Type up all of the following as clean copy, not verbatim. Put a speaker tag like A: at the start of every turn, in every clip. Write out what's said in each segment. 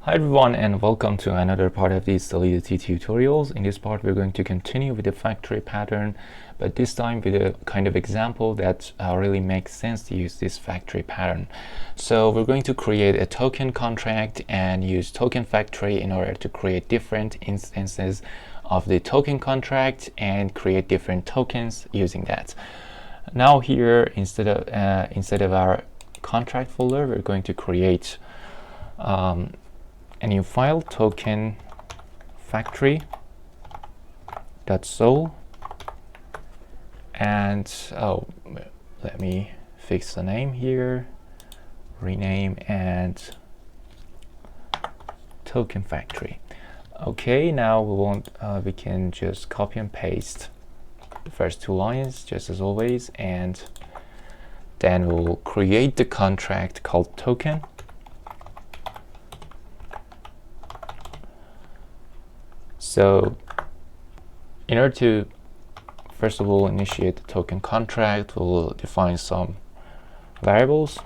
A: Hi everyone, and welcome to another part of these Solidity tutorials. In this part we're going to continue with the factory pattern, but this time with a kind of example that really makes sense to use this factory pattern. So we're going to create a token contract and use TokenFactory in order to create different instances of the token contract and create different tokens using that. Now here, instead of our contract folder, we're going to create a new file, TokenFactory.sol, and let me fix the name here, rename and TokenFactory. Okay, now we can just copy and paste the first two lines just as always, and then we'll create the contract called token. So in order to first of all initiate the token contract, we'll define some variables,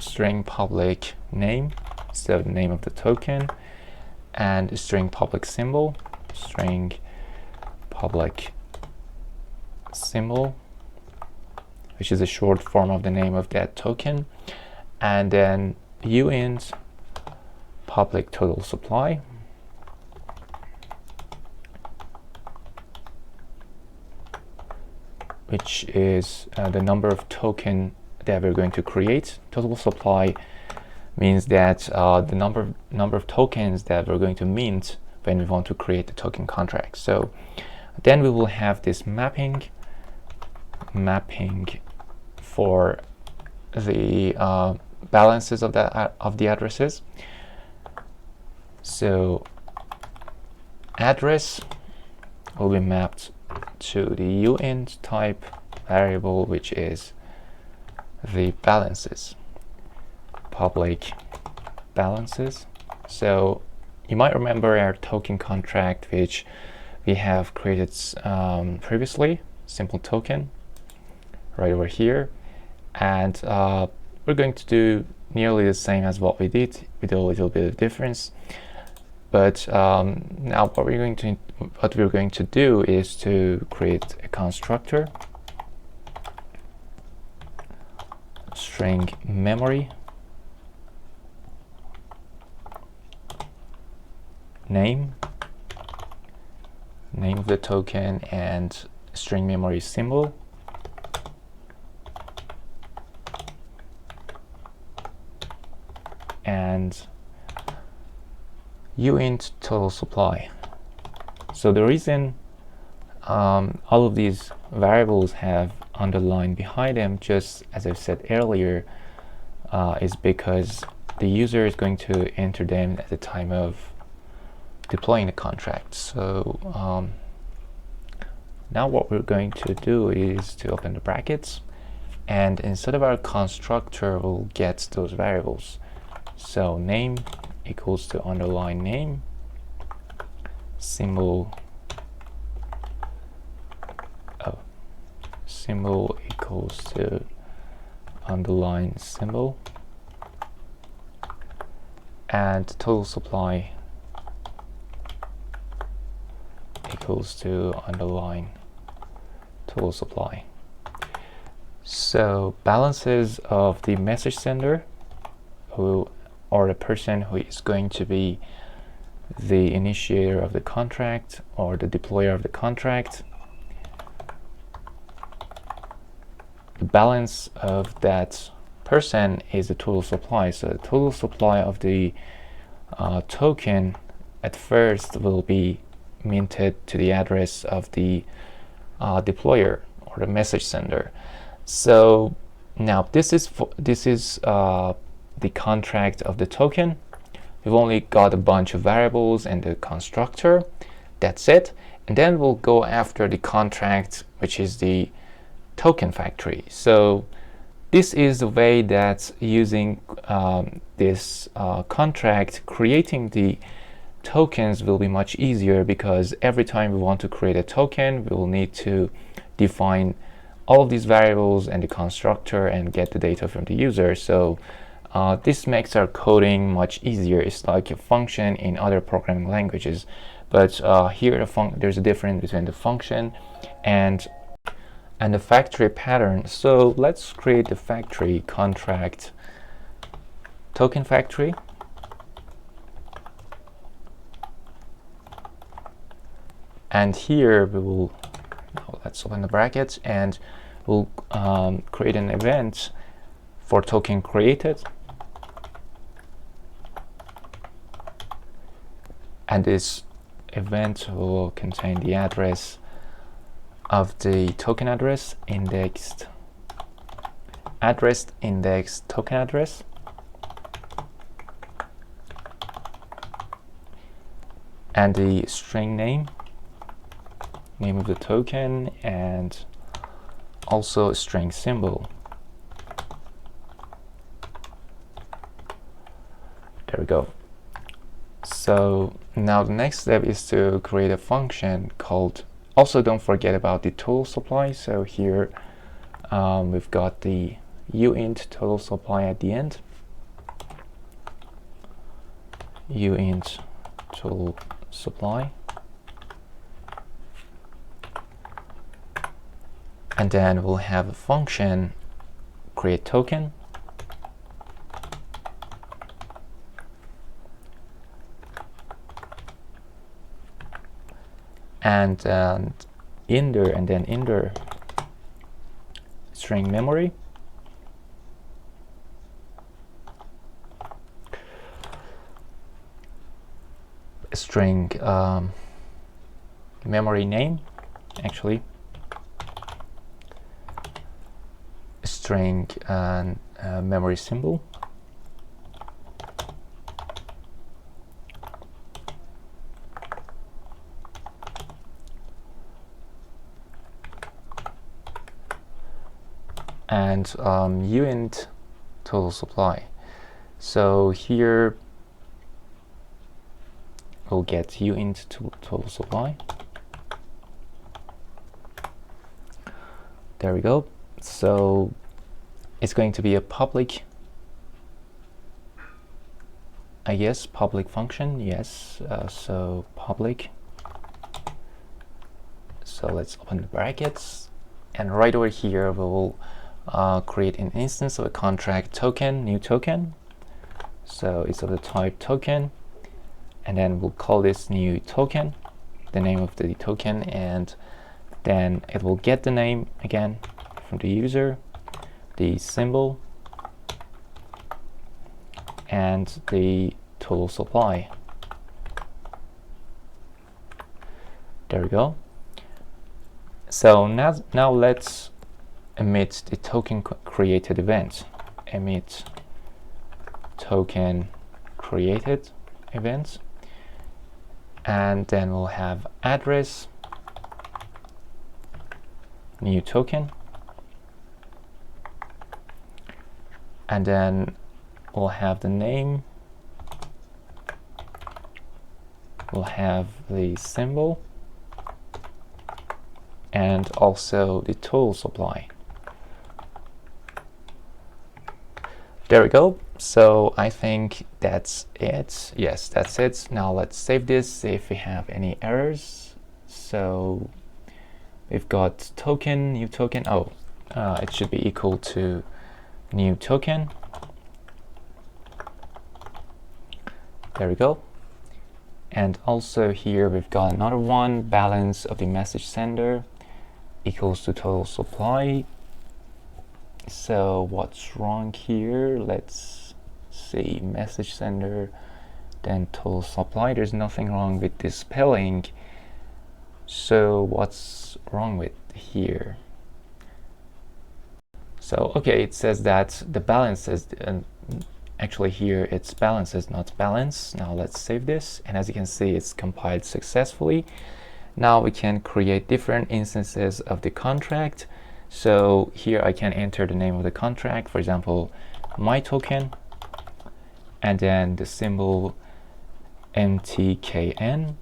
A: string public name instead of the name of the token, and a string public symbol, string public symbol, which is a short form of the name of that token, and then uint public total supply, which is the number of token that we're going to create. Total supply means that the number of tokens that we're going to mint when we want to create the token contract. So then we will have this mapping for the balances of the addresses. So address will be mapped to the uint type variable, which is the balances, public balances. So you might remember our token contract, which we have created previously, simple token, right over here, and we're going to do nearly the same as what we did with a little bit of difference. But now what we're going to do is to create a constructor, string memory, name of the token, and string memory symbol, and uint total supply. So the reason all of these variables have underline behind them, just as I've said earlier, is because the user is going to enter them at the time of deploying the contract. So now what we're going to do is to open the brackets, and instead of our constructor, we'll get those variables. So name equals to underline name, symbol equals to underline symbol, and total supply equals to underline total supply. So balances of the message sender, or the person who is going to be the initiator of the contract or the deployer of the contract, the balance of that person is the total supply. So the total supply of the token at first will be minted to the address of the deployer or the message sender. So now this is the contract of the token. We've only got a bunch of variables and the constructor. That's it. And then we'll go after the contract, which is the token factory. So this is the way that using this contract, creating the tokens will be much easier, because every time we want to create a token, we will need to define all of these variables and the constructor and get the data from the user. So This makes our coding much easier. It's like a function in other programming languages, but here there's a difference between the function and the factory pattern. So let's create the factory contract TokenFactory. And here we will, let's open the brackets, and we'll create an event for token created. And this event will contain the address of the token address, indexed token address, and the string name of the token, and also a string symbol. There we go. So now the next step is to create a function called, also don't forget about the total supply. So here we've got the uint total supply at the end. Uint total supply. And then we'll have a function createToken. And in there string memory. String memory name, actually. String memory symbol. And uint total supply. So here we'll get uint total supply. There we go. So it's going to be a public, I guess, public function. Yes. So public. So let's open the brackets, and right over here we will create an instance of a contract token, new token. So it's of the type token, and then we'll call this new token, the name of the token, and then it will get the name again from the user, the symbol, and the total supply. There we go. So now let's emit the token created event. Emit token created event, and then we'll have address new token, and then we'll have the name, we'll have the symbol, and also the total supply. There we go. So I think that's it. Yes, that's it. Now let's save this, see if we have any errors. So we've got token, new token. Oh, it should be equal to new token. There we go. And also here we've got another one, balance of the message sender equals to total supply. So what's wrong here? Let's see, message sender, then total supply. There's nothing wrong with this spelling. So what's wrong with here? So okay, it says that the balance is actually here it's balances, not balance. Now let's save this, and as you can see, it's compiled successfully. Now we can create different instances of the contract. So here I can enter the name of the contract, for example, my token, and then the symbol MTKN,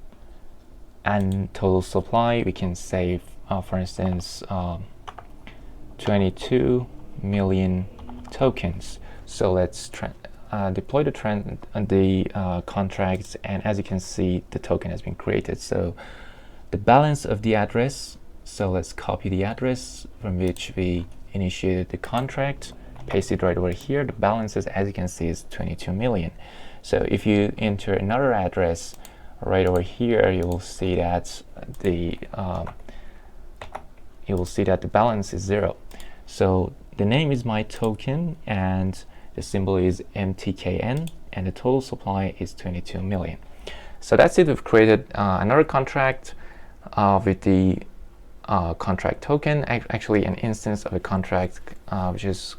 A: and total supply we can save, for instance, 22 million tokens. So let's deploy the contracts, and as you can see, the token has been created. So the balance of the address, so let's copy the address from which we initiated the contract, paste it right over here. The balances, as you can see, is 22 million. So if you enter another address right over here, you will see that the balance is 0. So the name is my token, and the symbol is MTKN, and the total supply is 22 million. So that's it. We've created another contract with the contract token, actually an instance of a contract which is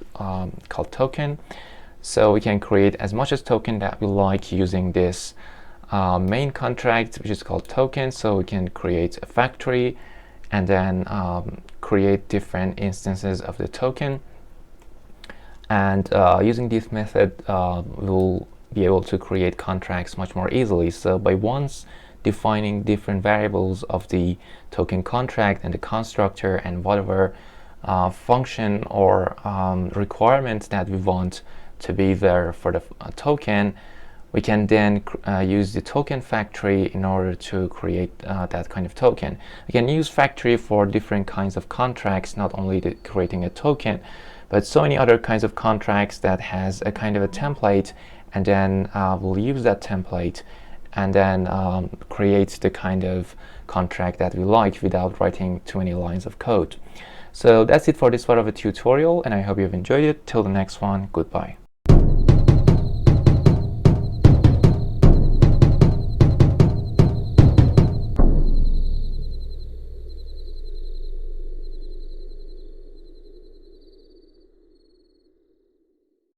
A: called token. So we can create as much as token that we like using this main contract, which is called token. So we can create a factory and then create different instances of the token. And using this method, we'll be able to create contracts much more easily. So by once defining different variables of the token contract and the constructor and whatever function or requirement that we want to be there for the token, we can then use the TokenFactory in order to create that kind of token. We can use factory for different kinds of contracts, not only creating a token, but so many other kinds of contracts that has a kind of a template, and then we'll use that template and then create the kind of contract that we like without writing too many lines of code. So that's it for this part of the tutorial, and I hope you've enjoyed it. Till the next one, goodbye.